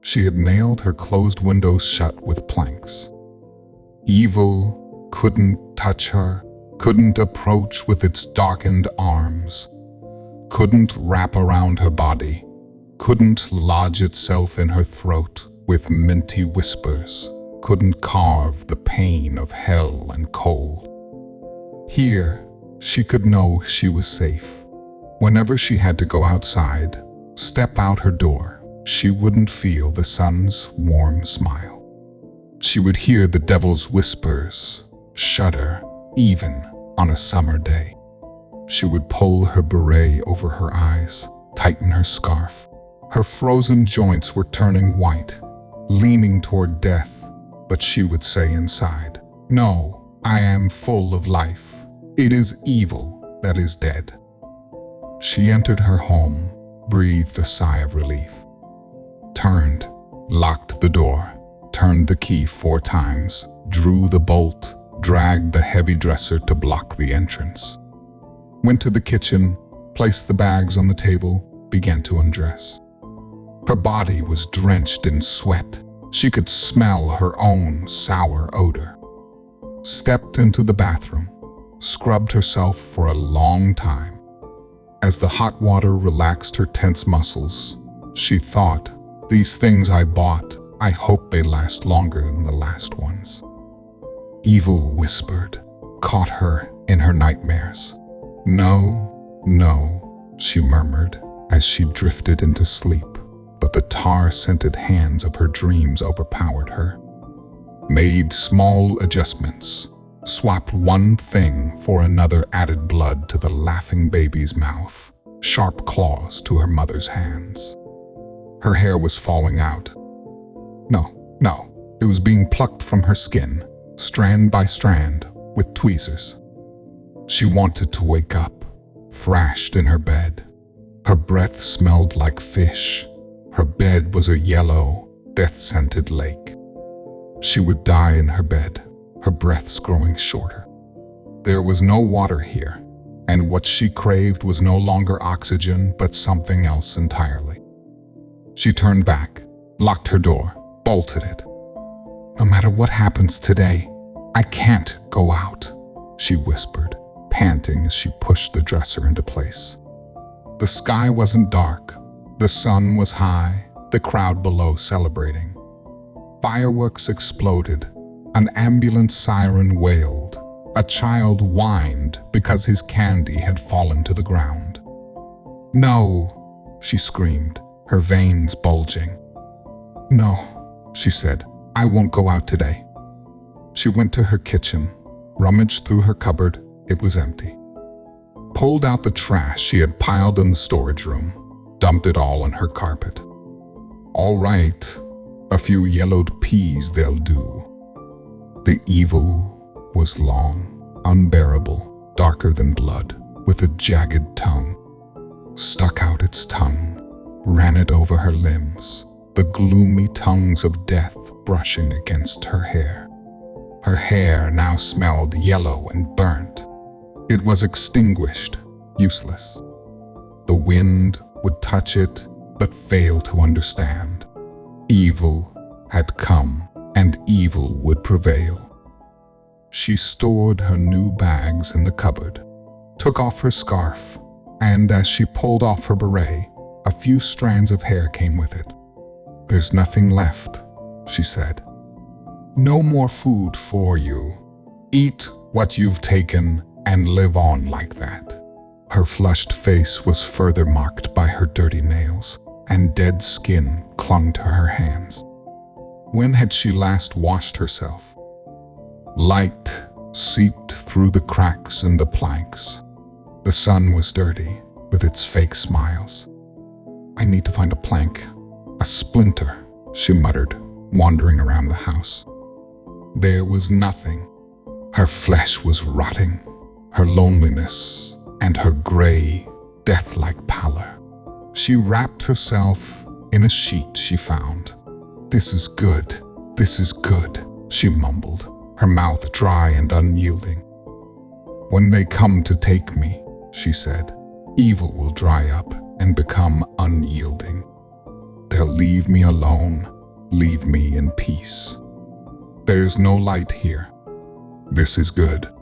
She had nailed her closed windows shut with planks. Evil couldn't touch her, couldn't approach with its darkened arms, couldn't wrap around her body, couldn't lodge itself in her throat with minty whispers, couldn't carve the pain of hell and cold. Here, she could know she was safe. Whenever she had to go outside, step out her door, she wouldn't feel the sun's warm smile. She would hear the devil's whispers, shudder, even on a summer day. She would pull her beret over her eyes, tighten her scarf. Her frozen joints were turning white, leaning toward death, but she would say inside, "No, I am full of life. It is evil that is dead." She entered her home, breathed a sigh of relief, turned, locked the door, turned the key 4 times, drew the bolt, dragged the heavy dresser to block the entrance, went to the kitchen, placed the bags on the table, began to undress. Her body was drenched in sweat. She could smell her own sour odor. Stepped into the bathroom, scrubbed herself for a long time. As the hot water relaxed her tense muscles, she thought, "These things I bought, I hope they last longer than the last ones." Evil whispered, caught her in her nightmares. "No, no," she murmured as she drifted into sleep, but the tar-scented hands of her dreams overpowered her. Made small adjustments, swapped one thing for another, added blood to the laughing baby's mouth, sharp claws to her mother's hands. Her hair was falling out. No, it was being plucked from her skin, strand by strand, with tweezers. She wanted to wake up, thrashed in her bed. Her breath smelled like fish. Her bed was a yellow, death-scented lake. She would die in her bed, her breaths growing shorter. There was no water here, and what she craved was no longer oxygen, but something else entirely. She turned back, locked her door, bolted it. "No matter what happens today, I can't go out," she whispered, panting as she pushed the dresser into place. The sky wasn't dark. The sun was high, the crowd below celebrating. Fireworks exploded, an ambulance siren wailed, a child whined because his candy had fallen to the ground. "No," she screamed, her veins bulging. "No," she said, "I won't go out today." She went to her kitchen, rummaged through her cupboard. It was empty. Pulled out the trash she had piled in the storage room, dumped it all on her carpet. "All right, a few yellowed peas, they'll do." The evil was long, unbearable, darker than blood, with a jagged tongue. Stuck out its tongue, ran it over her limbs, the gloomy tongues of death brushing against her hair. Her hair now smelled yellow and burnt. It was extinguished, useless. The wind would touch it, but fail to understand. Evil had come, and evil would prevail. She stored her new bags in the cupboard, took off her scarf, and as she pulled off her beret, a few strands of hair came with it. "There's nothing left," she said. "No more food for you. Eat what you've taken and live on like that." Her flushed face was further marked by her dirty nails, and dead skin clung to her hands. When had she last washed herself? Light seeped through the cracks in the planks. The sun was dirty with its fake smiles. "I need to find a plank, a splinter," she muttered, wandering around the house. There was nothing. Her flesh was rotting, her loneliness, and her gray, death-like pallor. She wrapped herself in a sheet she found. This is good, she mumbled, her mouth dry and unyielding. "When they come to take me," she said, "evil will dry up and become unyielding. They'll to leave me alone, leave me in peace. There's no light here. This is good.